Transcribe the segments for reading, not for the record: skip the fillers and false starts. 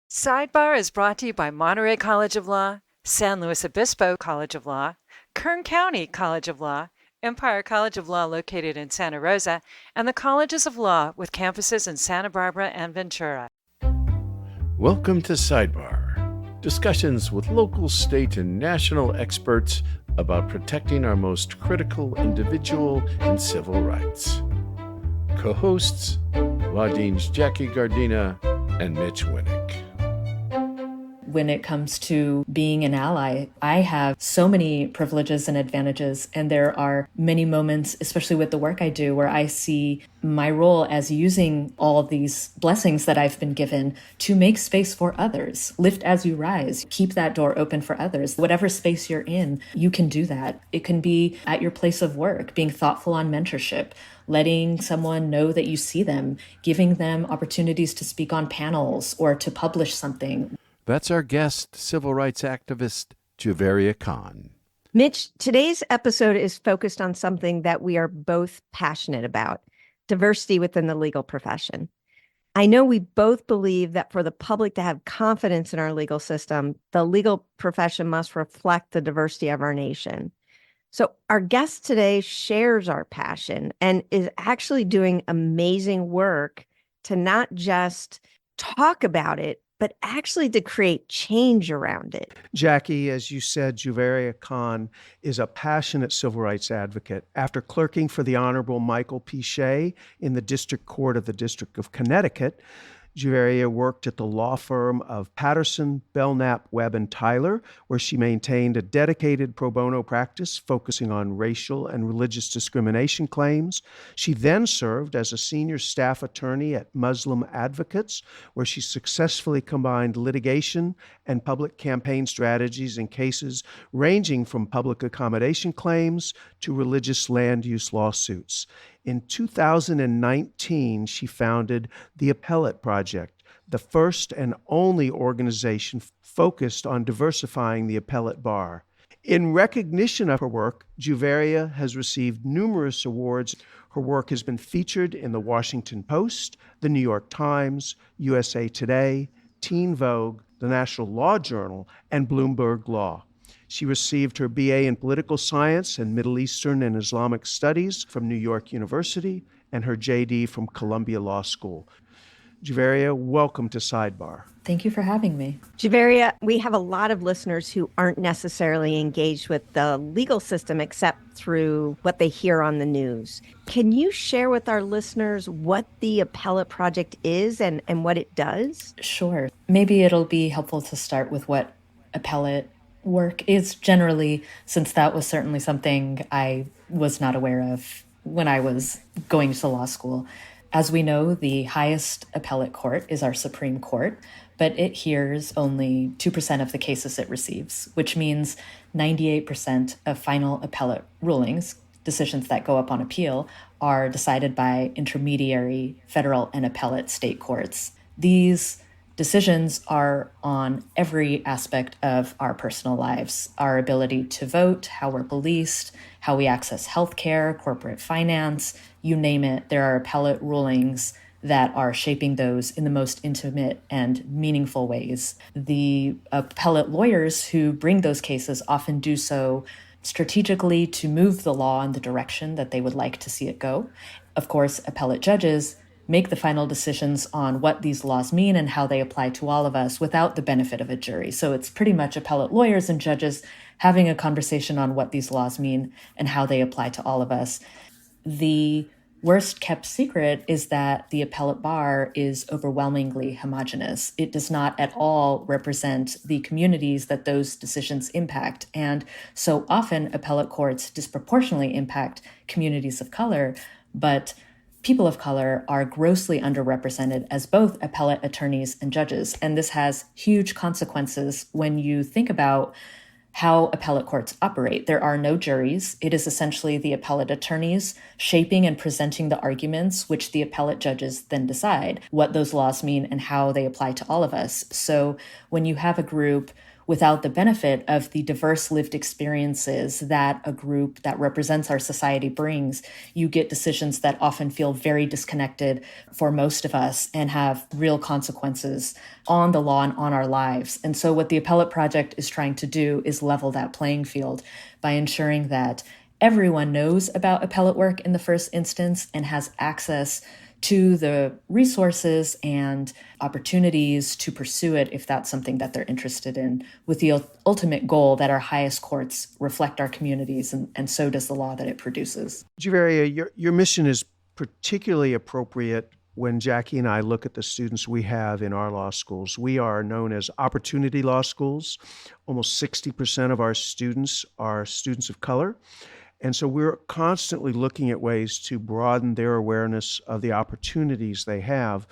Sidebar is brought to you by Monterey College of Law, San Luis Obispo College of Law, Kern County College of Law, Empire College of Law located in Santa Rosa, and the Colleges of Law with campuses in Santa Barbara and Ventura. Welcome to Sidebar, discussions with local, state, and national experts about protecting our most critical individual and civil rights. Co-hosts, Law Deans Jackie Gardina and Mitch Winnick. When it comes to being an ally, I have so many privileges and advantages, and there are many moments, especially with the work I do, where I see my role as using all of these blessings that I've been given to make space for others. Lift as you rise. Keep that door open for others. Whatever space you're in, you can do that. It can be at your place of work, being thoughtful on mentorship, letting someone know that you see them, giving them opportunities to speak on panels or to publish something. That's our guest, civil rights activist Juvaria Khan. Mitch, today's episode is focused on something that we are both passionate about: diversity within the legal profession. I know we both believe that for the public to have confidence in our legal system, the legal profession must reflect the diversity of our nation. So our guest today shares our passion and is actually doing amazing work to not just talk about it, but actually to create change around it. Jackie, as you said, Juvaria Khan is a passionate civil rights advocate. After clerking for the Honorable Michael P. Shea in the District Court of the District of Connecticut, Juvaria worked at the law firm of Patterson, Belknap, Webb, and Tyler, where she maintained a dedicated pro bono practice focusing on racial and religious discrimination claims. She then served as a senior staff attorney at Muslim Advocates, where she successfully combined litigation and public campaign strategies in cases ranging from public accommodation claims to religious land use lawsuits. In 2019, she founded the Appellate Project, the first and only organization focused on diversifying the appellate bar. In recognition of her work, Juvaria has received numerous awards. Her work has been featured in the Washington Post, the New York Times, USA Today, Teen Vogue, the National Law Journal, and Bloomberg Law. She received her BA in Political Science and Middle Eastern and Islamic Studies from New York University and her JD from Columbia Law School. Juvaria, welcome to Sidebar. Thank you for having me. Juvaria, we have a lot of listeners who aren't necessarily engaged with the legal system except through what they hear on the news. Can you share with our listeners what the Appellate Project is and what it does? Sure. Maybe it'll be helpful to start with what appellate work is generally, since that was certainly something I was not aware of when I was going to law school. As we know, the highest appellate court is our Supreme Court, but it hears only 2% of the cases it receives, which means 98% of final appellate rulings, decisions that go up on appeal, are decided by intermediary federal and appellate state courts. These decisions are on every aspect of our personal lives: our ability to vote, how we're policed, how we access healthcare, corporate finance, you name it. There are appellate rulings that are shaping those in the most intimate and meaningful ways. The appellate lawyers who bring those cases often do so strategically to move the law in the direction that they would like to see it go. Of course, appellate judges make the final decisions on what these laws mean and how they apply to all of us without the benefit of a jury. So it's pretty much appellate lawyers and judges having a conversation on what these laws mean and how they apply to all of us. The worst kept secret is that the appellate bar is overwhelmingly homogenous. It does not at all represent the communities that those decisions impact. And so often appellate courts disproportionately impact communities of color, but people of color are grossly underrepresented as both appellate attorneys and judges. And this has huge consequences when you think about how appellate courts operate. There are no juries. It is essentially the appellate attorneys shaping and presenting the arguments, which the appellate judges then decide what those laws mean and how they apply to all of us. So when you have a group without the benefit of the diverse lived experiences that a group that represents our society brings. You get decisions that often feel very disconnected for most of us and have real consequences on the law and on our lives. And so what the Appellate Project is trying to do is level that playing field by ensuring that everyone knows about appellate work in the first instance and has access to the resources and opportunities to pursue it if that's something that they're interested in, with the ultimate goal that our highest courts reflect our communities, and so does the law that it produces. Juvaria, your mission is particularly appropriate when Jackie and I look at the students we have in our law schools. We are known as opportunity law schools. Almost 60% of our students are students of color. And so we're constantly looking at ways to broaden their awareness of the opportunities they have,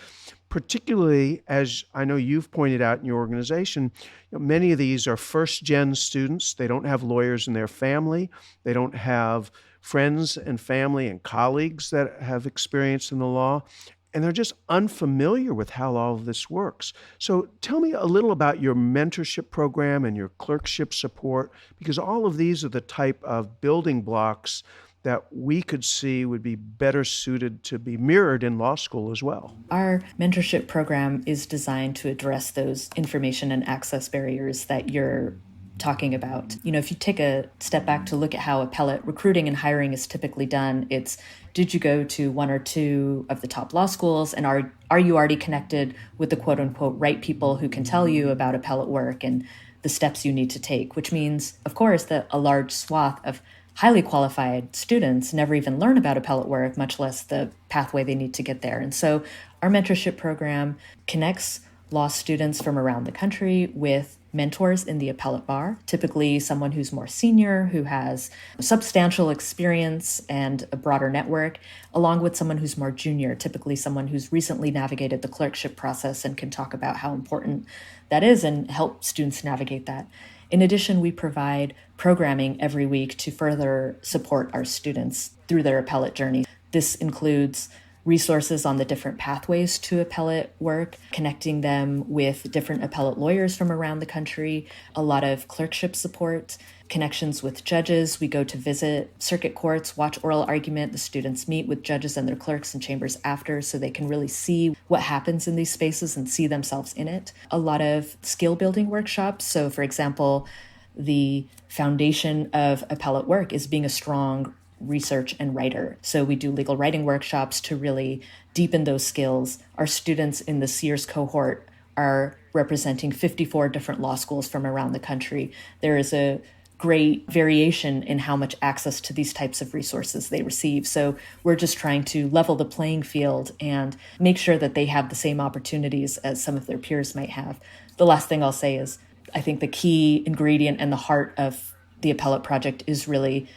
particularly, as I know you've pointed out in your organization, many of these are first-gen students. They don't have lawyers in their family. They don't have friends and family and colleagues that have experience in the law. And they're just unfamiliar with how all of this works. So tell me a little about your mentorship program and your clerkship support, because all of these are the type of building blocks that we could see would be better suited to be mirrored in law school as well. Our mentorship program is designed to address those information and access barriers that you're talking about. If you take a step back to look at how appellate recruiting and hiring is typically done, it's, did you go to one or two of the top law schools, and are you already connected with the quote unquote right people who can tell you about appellate work and the steps you need to take, which means, of course, that a large swath of highly qualified students never even learn about appellate work, much less the pathway they need to get there. And so our mentorship program connects law students from around the country with mentors in the appellate bar, typically someone who's more senior, who has substantial experience and a broader network, along with someone who's more junior, typically someone who's recently navigated the clerkship process and can talk about how important that is and help students navigate that. In addition, we provide programming every week to further support our students through their appellate journey. This includes resources on the different pathways to appellate work, connecting them with different appellate lawyers from around the country, a lot of clerkship support, connections with judges. We go to visit circuit courts, watch oral argument. The students meet with judges and their clerks in chambers after, so they can really see what happens in these spaces and see themselves in it. A lot of skill building workshops. So, for example, the foundation of appellate work is being a strong research and writer. So we do legal writing workshops to really deepen those skills. Our students in the Sears cohort are representing 54 different law schools from around the country. There is a great variation in how much access to these types of resources they receive. So we're just trying to level the playing field and make sure that they have the same opportunities as some of their peers might have. The last thing I'll say is, I think the key ingredient and the heart of the Appellate Project is really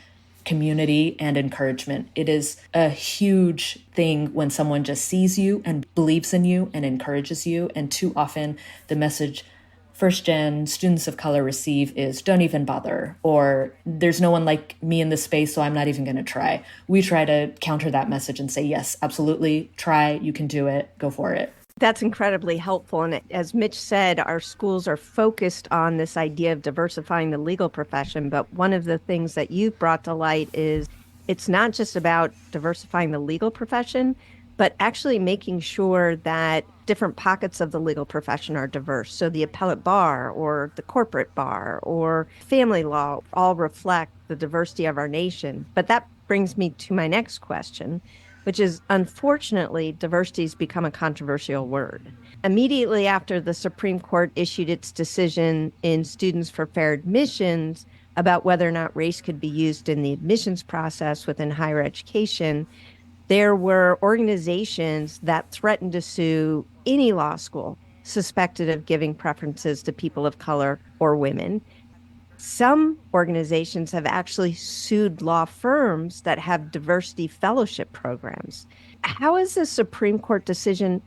community and encouragement. It is a huge thing when someone just sees you and believes in you and encourages you. And too often the message first-gen students of color receive is, don't even bother, or there's no one like me in this space, so I'm not even going to try. We try to counter that message and say, yes, absolutely, try, you can do it, go for it. That's incredibly helpful. And as Mitch said, our schools are focused on this idea of diversifying the legal profession. But one of the things that you've brought to light is it's not just about diversifying the legal profession, but actually making sure that different pockets of the legal profession are diverse. So the appellate bar or the corporate bar or family law all reflect the diversity of our nation. But that brings me to my next question, which is, unfortunately, diversity has become a controversial word. Immediately after the Supreme Court issued its decision in Students for Fair Admissions about whether or not race could be used in the admissions process within higher education, there were organizations that threatened to sue any law school suspected of giving preferences to people of color or women. Some organizations have actually sued law firms that have diversity fellowship programs. How has the Supreme Court decision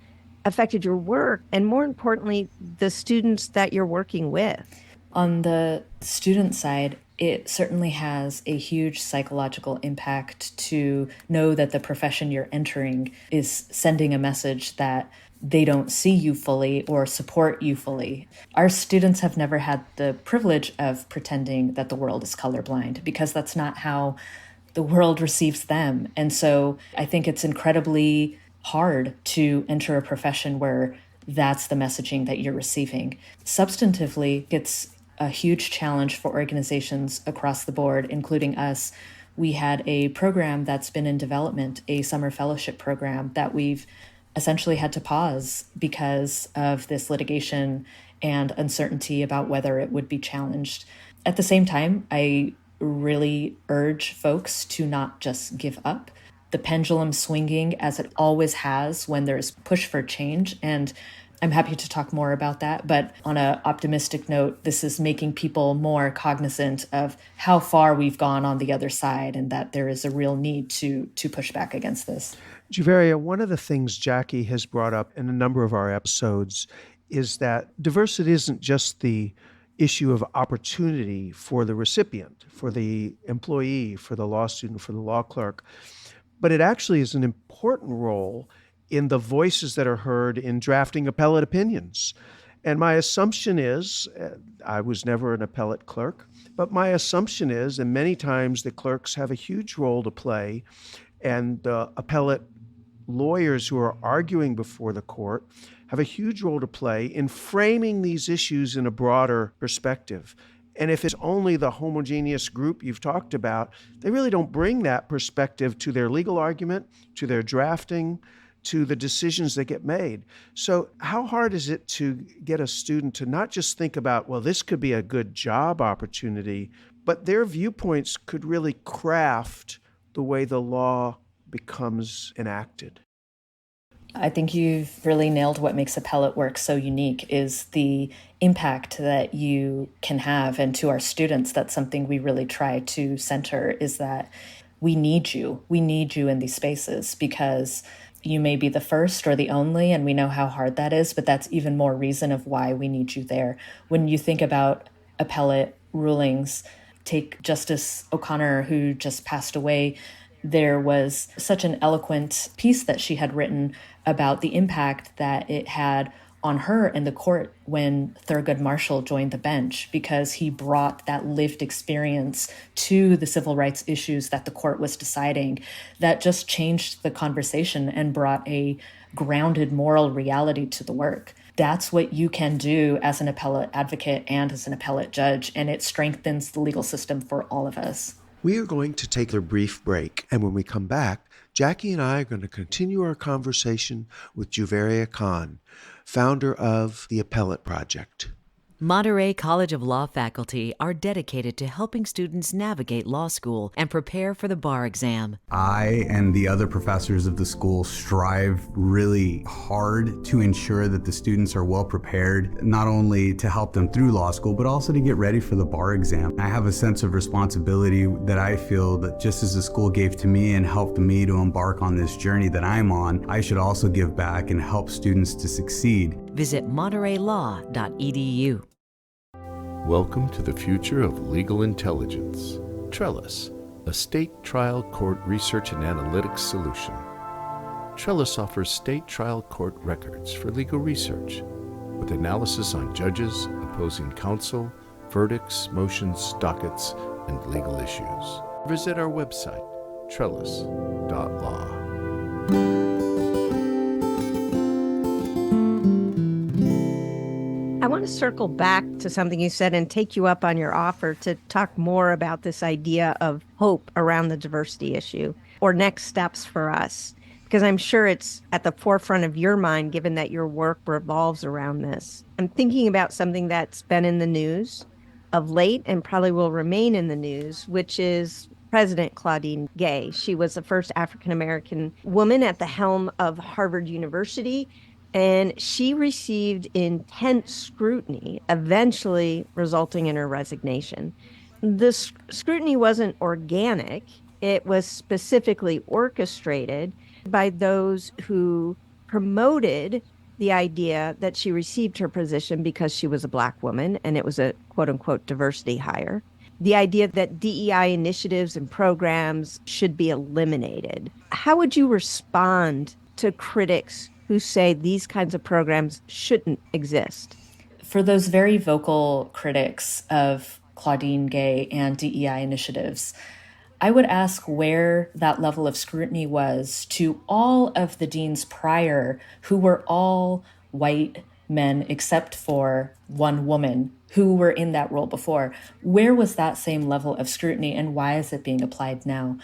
affected your work, and more importantly, the students that you're working with? On the student side, it certainly has a huge psychological impact to know that the profession you're entering is sending a message that they don't see you fully or support you fully. Our students have never had the privilege of pretending that the world is colorblind, because that's not how the world receives them. And so I think it's incredibly hard to enter a profession where that's the messaging that you're receiving. Substantively, it's a huge challenge for organizations across the board, including us. We had a program that's been in development, a summer fellowship program that we've essentially had to pause because of this litigation and uncertainty about whether it would be challenged. At the same time, I really urge folks to not just give up. The pendulum swinging as it always has when there's push for change, and I'm happy to talk more about that. But on an optimistic note, this is making people more cognizant of how far we've gone on the other side, and that there is a real need to push back against this. Juvaria, one of the things Jackie has brought up in a number of our episodes is that diversity isn't just the issue of opportunity for the recipient, for the employee, for the law student, for the law clerk, but it actually is an important role in the voices that are heard in drafting appellate opinions. And my assumption is, I was never an appellate clerk, but my assumption is, and many times the clerks have a huge role to play, and the appellate lawyers who are arguing before the court have a huge role to play in framing these issues in a broader perspective. And if it's only the homogeneous group you've talked about, they really don't bring that perspective to their legal argument, to their drafting, to the decisions that get made. So how hard is it to get a student to not just think about, well, this could be a good job opportunity, but their viewpoints could really craft the way the law becomes enacted? I think you've really nailed what makes appellate work so unique, is the impact that you can have. And to our students, that's something we really try to center, is that we need you. We need you in these spaces, because you may be the first or the only, and we know how hard that is, but that's even more reason of why we need you there. When you think about appellate rulings, take Justice O'Connor, who just passed away. There was such an eloquent piece that she had written about the impact that it had on her in the court when Thurgood Marshall joined the bench, because he brought that lived experience to the civil rights issues that the court was deciding. That just changed the conversation and brought a grounded moral reality to the work. That's what you can do as an appellate advocate and as an appellate judge, and it strengthens the legal system for all of us. We are going to take a brief break, and when we come back, Jackie and I are going to continue our conversation with Juvaria Khan, founder of the Appellate Project. Monterey College of Law faculty are dedicated to helping students navigate law school and prepare for the bar exam. I and the other professors of the school strive really hard to ensure that the students are well prepared, not only to help them through law school, but also to get ready for the bar exam. I have a sense of responsibility that I feel that just as the school gave to me and helped me to embark on this journey that I'm on, I should also give back and help students to succeed. Visit montereylaw.edu. Welcome to the future of legal intelligence. Trellis, a state trial court research and analytics solution. Trellis offers state trial court records for legal research, with analysis on judges, opposing counsel, verdicts, motions, dockets, and legal issues. Visit our website, trellis.law. I want to circle back to something you said and take you up on your offer to talk more about this idea of hope around the diversity issue, or next steps for us, because I'm sure it's at the forefront of your mind, given that your work revolves around this. I'm thinking about something that's been in the news of late and probably will remain in the news, which is President Claudine Gay. She was the first African-American woman at the helm of Harvard University, and she received intense scrutiny, eventually resulting in her resignation. The scrutiny wasn't organic. It was specifically orchestrated by those who promoted the idea that she received her position because she was a Black woman and it was a quote-unquote diversity hire. The idea that DEI initiatives and programs should be eliminated. How would you respond to critics who say these kinds of programs shouldn't exist? For those very vocal critics of Claudine Gay and DEI initiatives, I would ask where that level of scrutiny was to all of the deans prior, who were all white men except for one woman who were in that role before. Where was that same level of scrutiny, and why is it being applied now?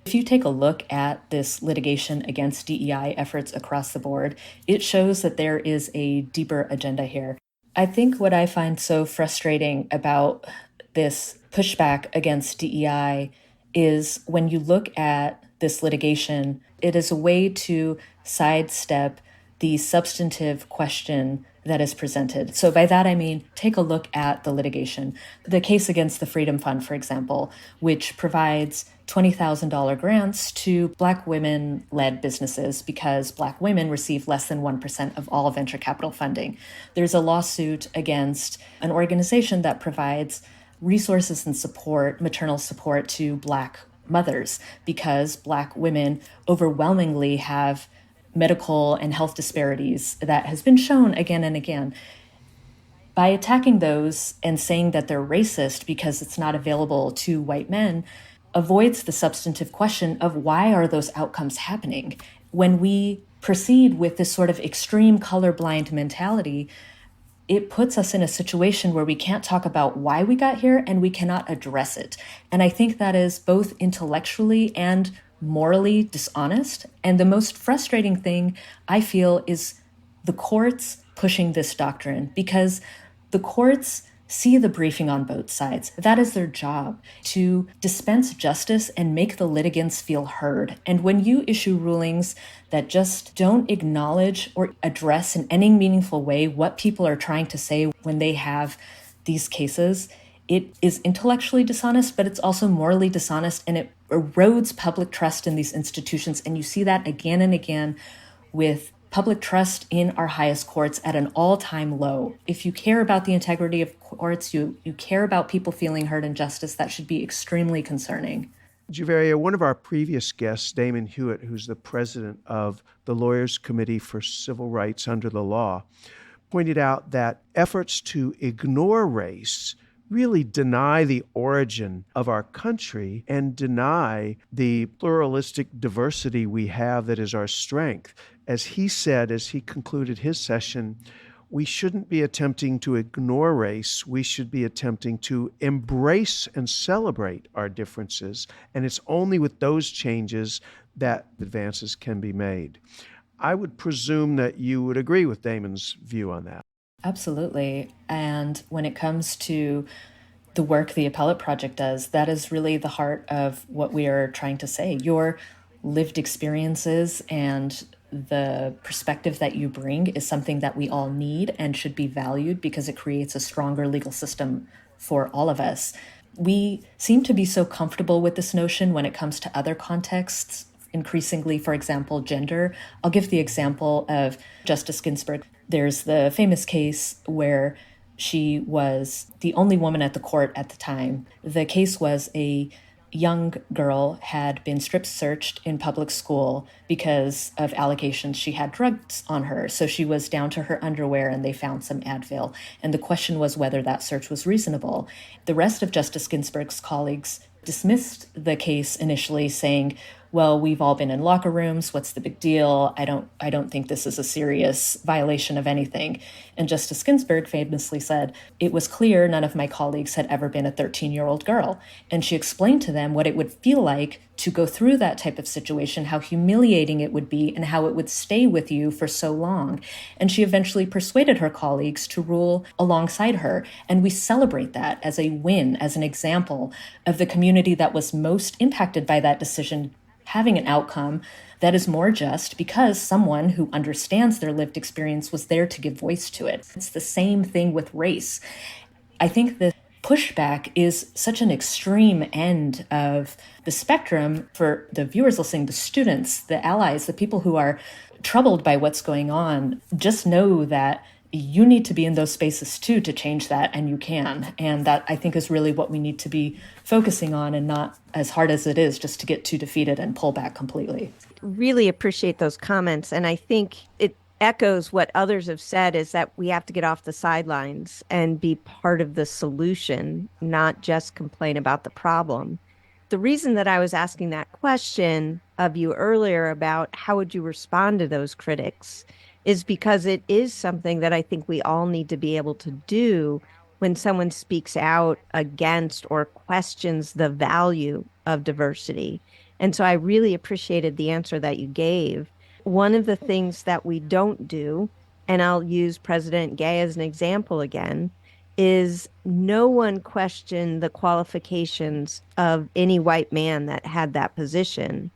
If you take a look at this litigation against DEI efforts across the board, it shows that there is a deeper agenda here. I think what I find so frustrating about this pushback against DEI is when you look at this litigation, it is a way to sidestep the substantive question that is presented. So by that I mean, take a look at the litigation. The case against the Freedom Fund, for example, which provides $20,000 grants to Black women-led businesses because Black women receive less than 1% of all venture capital funding. There's a lawsuit against an organization that provides resources and support, maternal support to Black mothers because Black women overwhelmingly have medical and health disparities that has been shown again and again. By attacking those and saying that they're racist because it's not available to white men avoids the substantive question of why are those outcomes happening? When we proceed with this sort of extreme colorblind mentality, it puts us in a situation where we can't talk about why we got here and we cannot address it. And I think that is both intellectually and morally dishonest. And the most frustrating thing I feel is the courts pushing this doctrine, because the courts see the briefing on both sides. That is their job, to dispense justice and make the litigants feel heard. And when you issue rulings that just don't acknowledge or address in any meaningful way what people are trying to say when they have these cases, it is intellectually dishonest, but it's also morally dishonest, and it erodes public trust in these institutions. And you see that again and again with public trust in our highest courts at an all-time low. If you care about the integrity of courts, you care about people feeling heard and justice, that should be extremely concerning. Juvaria, one of our previous guests, Damon Hewitt, who's the president of the Lawyers Committee for Civil Rights Under the Law, pointed out that efforts to ignore race really deny the origin of our country and deny the pluralistic diversity we have that is our strength. As he said, as he concluded his session, we shouldn't be attempting to ignore race. We should be attempting to embrace and celebrate our differences. And it's only with those changes that advances can be made. I would presume that you would agree with Damon's view on that. Absolutely. And when it comes to the work the Appellate Project does, that is really the heart of what we are trying to say. Your lived experiences and the perspective that you bring is something that we all need and should be valued because it creates a stronger legal system for all of us. We seem to be so comfortable with this notion when it comes to other contexts, increasingly, for example, gender. I'll give the example of Justice Ginsburg. There's the famous case where she was the only woman at the court at the time. The case was a young girl had been strip searched in public school because of allegations she had drugs on her. So she was down to her underwear and they found some Advil. And the question was whether that search was reasonable. The rest of Justice Ginsburg's colleagues dismissed the case initially, saying, well, we've all been in locker rooms. What's the big deal? I don't think this is a serious violation of anything. And Justice Ginsburg famously said, it was clear none of my colleagues had ever been a 13-year-old girl. And she explained to them what it would feel like to go through that type of situation, how humiliating it would be, and how it would stay with you for so long. And she eventually persuaded her colleagues to rule alongside her. And we celebrate that as a win, as an example of the community that was most impacted by that decision having an outcome that is more just because someone who understands their lived experience was there to give voice to it. It's the same thing with race. I think the pushback is such an extreme end of the spectrum for the viewers listening, the students, the allies, the people who are troubled by what's going on. Just know that you need to be in those spaces too to change that, and you can. And that, I think, is really what we need to be focusing on, and not as hard as it is just to get too defeated and pull back completely. Really appreciate those comments. And I think it echoes what others have said, is that we have to get off the sidelines and be part of the solution, not just complain about the problem. The reason that I was asking that question of you earlier about how would you respond to those critics is because it is something that I think we all need to be able to do when someone speaks out against or questions the value of diversity. And so I really appreciated the answer that you gave. One of the things that we don't do, and I'll use President Gay as an example again, is no one questioned the qualifications of any white man that had that position.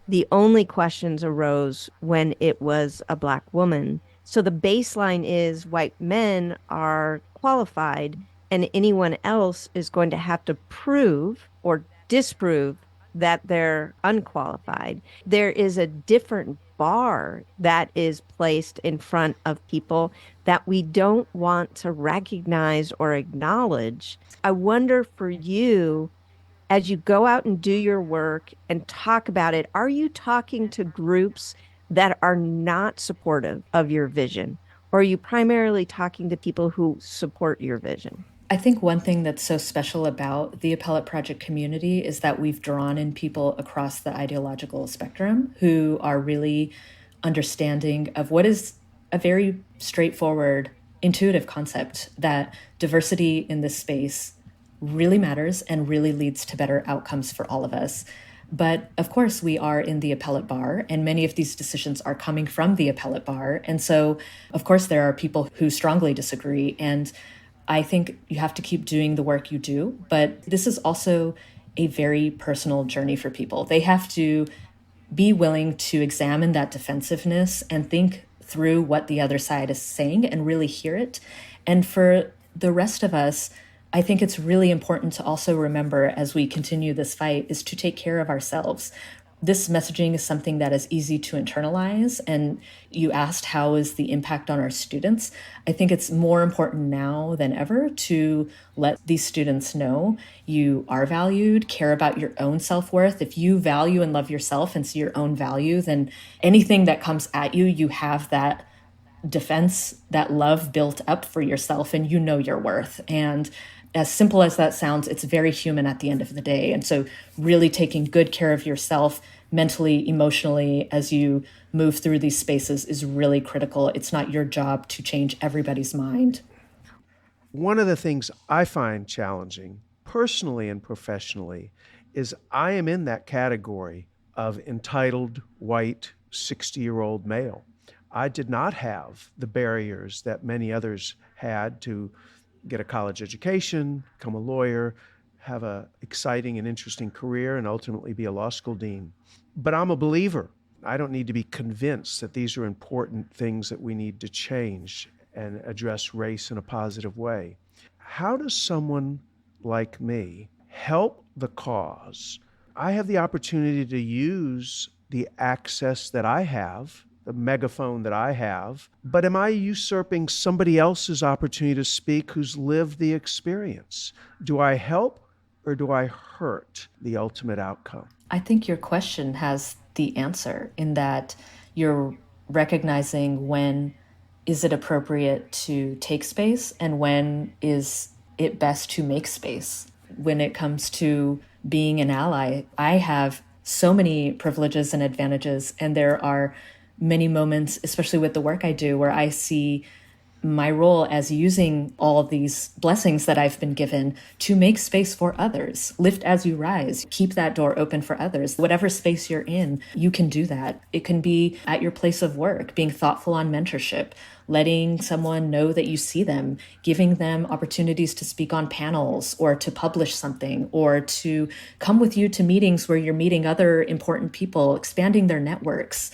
The only questions arose when it was a Black woman. So the baseline is white men are qualified, and anyone else is going to have to prove or disprove that they're unqualified. There is a different bar that is placed in front of people that we don't want to recognize or acknowledge. I wonder for you, as you go out and do your work and talk about it, are you talking to groups that are not supportive of your vision? Or are you primarily talking to people who support your vision? I think one thing that's so special about the Appellate Project community is that we've drawn in people across the ideological spectrum who are really understanding of what is a very straightforward, intuitive concept, that diversity in this space really matters and really leads to better outcomes for all of us. But of course, we are in the appellate bar, and many of these decisions are coming from the appellate bar. And so, of course, there are people who strongly disagree. And I think you have to keep doing the work you do. But this is also a very personal journey for people. They have to be willing to examine that defensiveness and think through what the other side is saying and really hear it. And for the rest of us, I think it's really important to also remember as we continue this fight is to take care of ourselves. This messaging is something that is easy to internalize. And you asked, how is the impact on our students? I think it's more important now than ever to let these students know you are valued, care about your own self-worth. If you value and love yourself and see your own value, then anything that comes at you, you have that defense, that love built up for yourself, and you know your worth. And as simple as that sounds, it's very human at the end of the day. And so really taking good care of yourself mentally, emotionally, as you move through these spaces is really critical. It's not your job to change everybody's mind. One of the things I find challenging, personally and professionally, is I am in that category of entitled, white, 60-year-old male. I did not have the barriers that many others had to get a college education, become a lawyer, have an exciting and interesting career, and ultimately be a law school dean. But I'm a believer. I don't need to be convinced that these are important things that we need to change and address race in a positive way. How does someone like me help the cause? I have the opportunity to use the access that I have, the megaphone that I have, but am I usurping somebody else's opportunity to speak who's lived the experience? Do I help or do I hurt the ultimate outcome? I think your question has the answer in that you're recognizing when is it appropriate to take space and when is it best to make space. When it comes to being an ally, I have so many privileges and advantages, and there are many moments, especially with the work I do, where I see my role as using all of these blessings that I've been given to make space for others. Lift as you rise. Keep that door open for others. Whatever space you're in, you can do that. It can be at your place of work, being thoughtful on mentorship, letting someone know that you see them, giving them opportunities to speak on panels or to publish something or to come with you to meetings where you're meeting other important people, expanding their networks.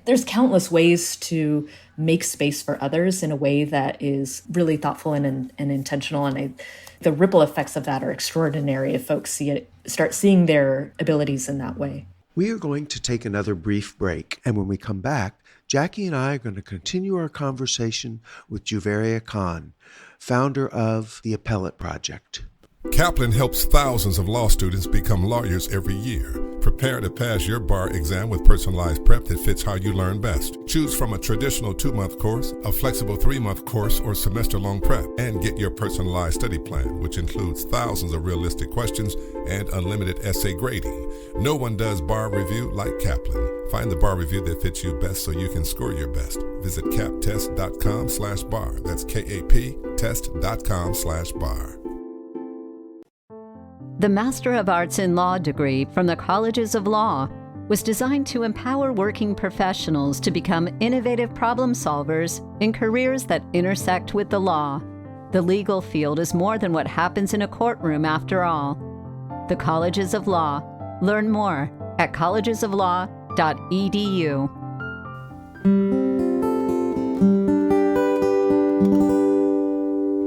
There's countless ways to make space for others in a way that is really thoughtful and intentional. And the ripple effects of that are extraordinary if folks start seeing their abilities in that way. We are going to take another brief break. And when we come back, Jackie and I are going to continue our conversation with Juvaria Khan, founder of the Appellate Project. Kaplan helps thousands of law students become lawyers every year. Prepare to pass your bar exam with personalized prep that fits how you learn best. Choose from a traditional 2-month course, a flexible 3-month course, or semester-long prep, and get your personalized study plan, which includes thousands of realistic questions and unlimited essay grading. No one does bar review like Kaplan. Find the bar review that fits you best so you can score your best. Visit captest.com/bar. That's KAP test.com/bar. The Master of Arts in Law degree from the Colleges of Law was designed to empower working professionals to become innovative problem solvers in careers that intersect with the law. The legal field is more than what happens in a courtroom after all. The Colleges of Law. Learn more at collegesoflaw.edu.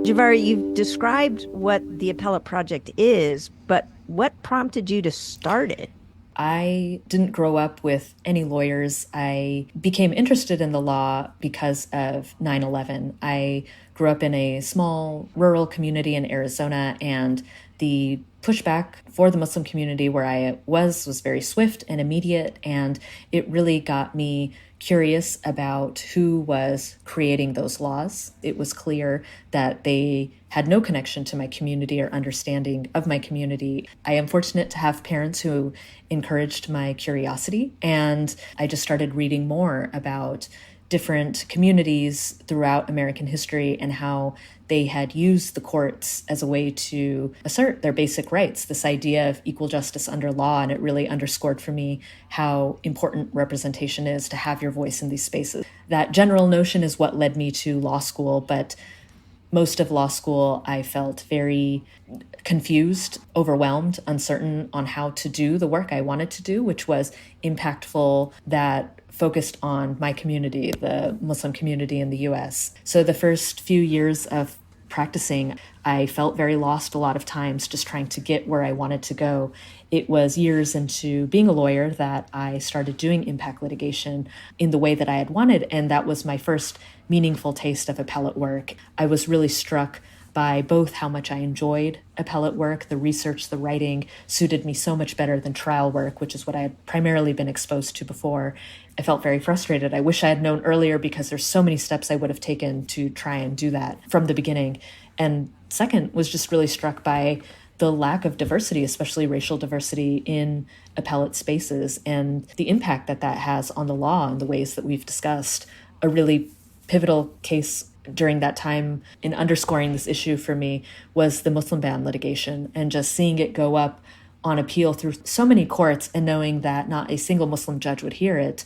Juvaria, you've described what the Appellate Project is, but what prompted you to start it? I didn't grow up with any lawyers. I became interested in the law because of 9/11. I grew up in a small rural community in Arizona, and the pushback for the Muslim community where I was very swift and immediate, and it really got me curious about who was creating those laws. It was clear that they had no connection to my community or understanding of my community. I am fortunate to have parents who encouraged my curiosity, and I just started reading more about different communities throughout American history and how they had used the courts as a way to assert their basic rights, this idea of equal justice under law. And it really underscored for me how important representation is, to have your voice in these spaces. That general notion is what led me to law school, but most of law school, I felt very confused, overwhelmed, uncertain on how to do the work I wanted to do, which was impactful, that focused on my community, the Muslim community in the US. So the first few years of practicing, I felt very lost a lot of times, just trying to get where I wanted to go. It was years into being a lawyer that I started doing impact litigation in the way that I had wanted, and that was my first meaningful taste of appellate work. I was really struck by both how much I enjoyed appellate work. The research, the writing suited me so much better than trial work, which is what I had primarily been exposed to before. I felt very frustrated. I wish I had known earlier, because there's so many steps I would have taken to try and do that from the beginning. And second, was just really struck by the lack of diversity, especially racial diversity in appellate spaces, and the impact that that has on the law in the ways that we've discussed. A really pivotal case during that time in underscoring this issue for me was the Muslim ban litigation, and just seeing it go up on appeal through so many courts and knowing that not a single Muslim judge would hear it,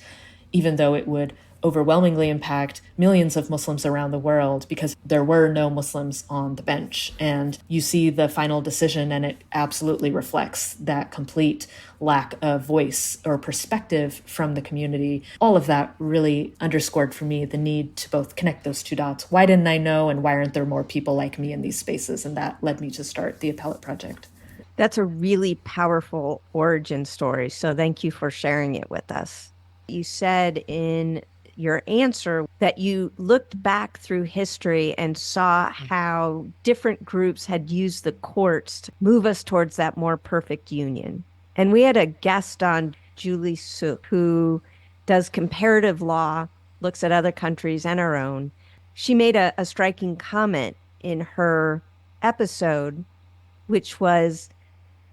even though it would overwhelmingly impact millions of Muslims around the world, because there were no Muslims on the bench. And you see the final decision, and it absolutely reflects that complete lack of voice or perspective from the community. All of that really underscored for me the need to both connect those two dots. Why didn't I know, and why aren't there more people like me in these spaces? And that led me to start the Appellate Project. That's a really powerful origin story. So thank you for sharing it with us. You said in your answer that you looked back through history and saw how different groups had used the courts to move us towards that more perfect union. And we had a guest on, Julie Suk, who does comparative law, looks at other countries and our own. She made a striking comment in her episode, which was,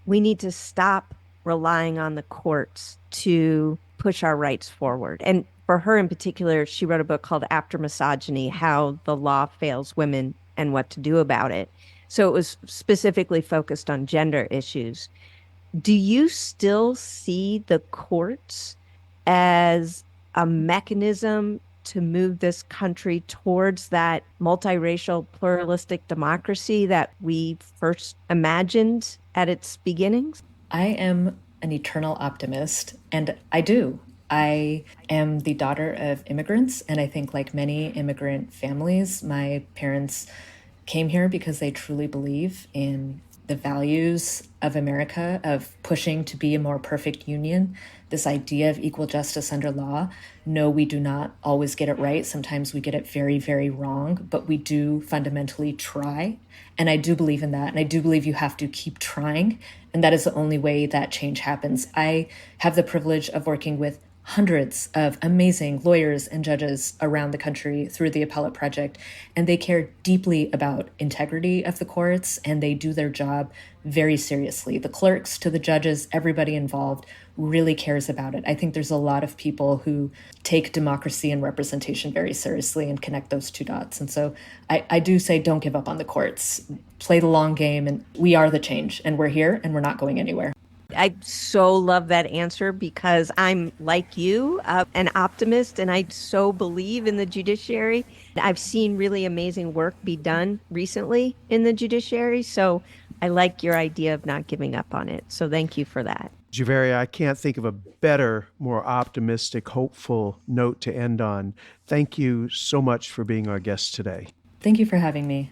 we need to stop relying on the courts to push our rights forward. And for her in particular, she wrote a book called After Misogyny, How the Law Fails Women and What to Do About It. So it was specifically focused on gender issues. Do you still see the courts as a mechanism to move this country towards that multiracial, pluralistic democracy that we first imagined at its beginnings? I am an eternal optimist, and I do. I am the daughter of immigrants, and I think, like many immigrant families, my parents came here because they truly believe in the values of America, of pushing to be a more perfect union, this idea of equal justice under law. No, we do not always get it right. Sometimes we get it very, very wrong, but we do fundamentally try. And I do believe in that. And I do believe you have to keep trying. And that is the only way that change happens. I have the privilege of working with hundreds of amazing lawyers and judges around the country through the Appellate Project, and they care deeply about integrity of the courts, and they do their job very seriously. The clerks to the judges, everybody involved really cares about it. I think there's a lot of people who take democracy and representation very seriously and connect those two dots. And so I do say don't give up on the courts. Play the long game, and we are the change, and we're here, and we're not going anywhere. I so love that answer because I'm like you, an optimist, and I so believe in the judiciary. I've seen really amazing work be done recently in the judiciary. So I like your idea of not giving up on it. So thank you for that. Juvaria, I can't think of a better, more optimistic, hopeful note to end on. Thank you so much for being our guest today. Thank you for having me.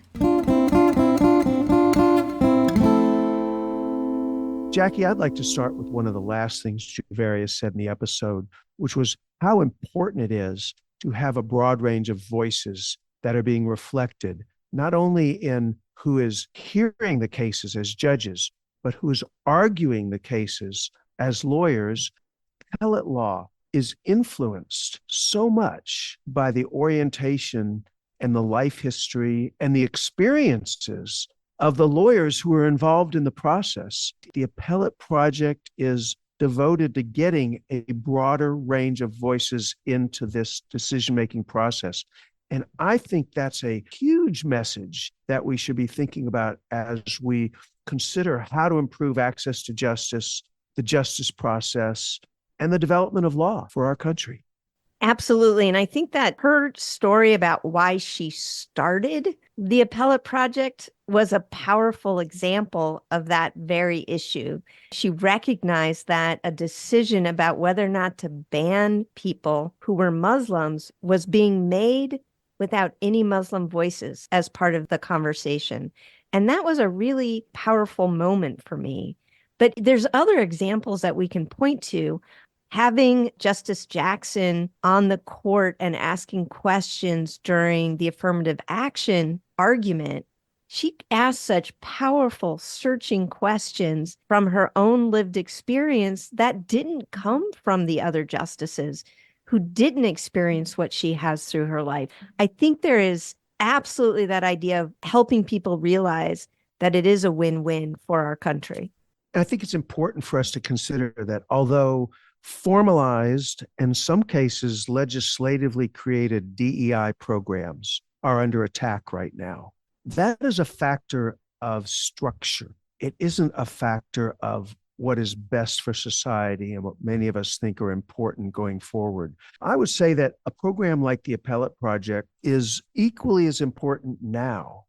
Jackie, I'd like to start with one of the last things Juvaria said in the episode, which was how important it is to have a broad range of voices that are being reflected, not only in who is hearing the cases as judges, but who is arguing the cases as lawyers. Appellate law is influenced so much by the orientation and the life history and the experiences of the lawyers who are involved in the process. The Appellate Project is devoted to getting a broader range of voices into this decision-making process. And I think that's a huge message that we should be thinking about as we consider how to improve access to justice, the justice process, and the development of law for our country. Absolutely. And I think that her story about why she started the Appellate Project was a powerful example of that very issue. She recognized that a decision about whether or not to ban people who were Muslims was being made without any Muslim voices as part of the conversation. And that was a really powerful moment for me. But there's other examples that we can point to. Having Justice Jackson on the court and asking questions during the affirmative action argument, she asked such powerful, searching questions from her own lived experience that didn't come from the other justices who didn't experience what she has through her life. I think there is absolutely that idea of helping people realize that it is a win-win for our country. I think it's important for us to consider that although formalized and in some cases legislatively created DEI programs are under attack right now, that is a factor of structure. It isn't a factor of what is best for society and what many of us think are important going forward. I would say that a program like the Appellate Project is equally as important now,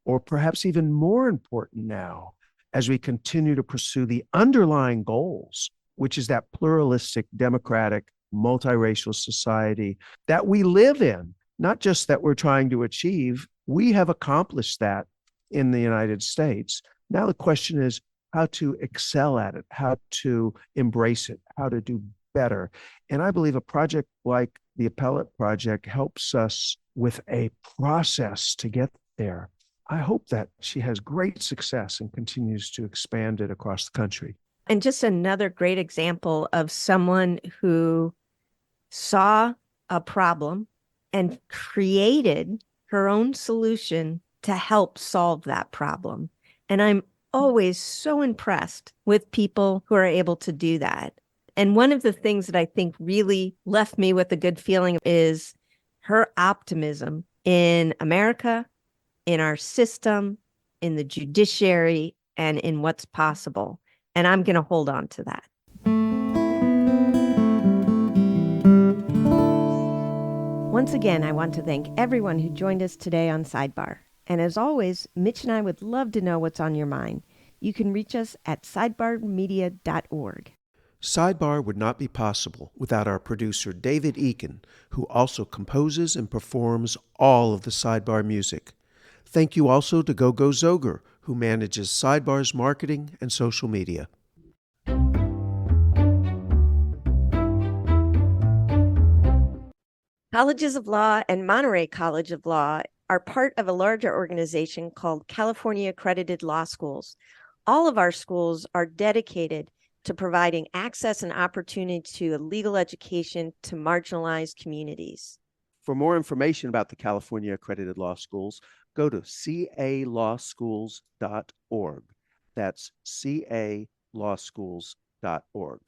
or perhaps even more important now, as we continue to pursue the underlying goals, which is that pluralistic, democratic, multiracial society that we live in, not just that we're trying to achieve. We have accomplished that in the United States. Now the question is how to excel at it, how to embrace it, how to do better. And I believe a project like the Appellate Project helps us with a process to get there. I hope that she has great success and continues to expand it across the country. And just another great example of someone who saw a problem and created her own solution to help solve that problem. And I'm always so impressed with people who are able to do that. And one of the things that I think really left me with a good feeling is her optimism in America, in our system, in the judiciary, and in what's possible. And I'm going to hold on to that. Once again, I want to thank everyone who joined us today on Sidebar. And as always, Mitch and I would love to know what's on your mind. You can reach us at sidebarmedia.org. Sidebar would not be possible without our producer, David Eakin, who also composes and performs all of the Sidebar music. Thank you also to Go-Go Zoger, who manages Sidebar's marketing and social media. Colleges of Law and Monterey College of Law are part of a larger organization called California Accredited Law Schools. All of our schools are dedicated to providing access and opportunity to a legal education to marginalized communities. For more information about the California Accredited Law Schools, go to calawschools.org. That's calawschools.org.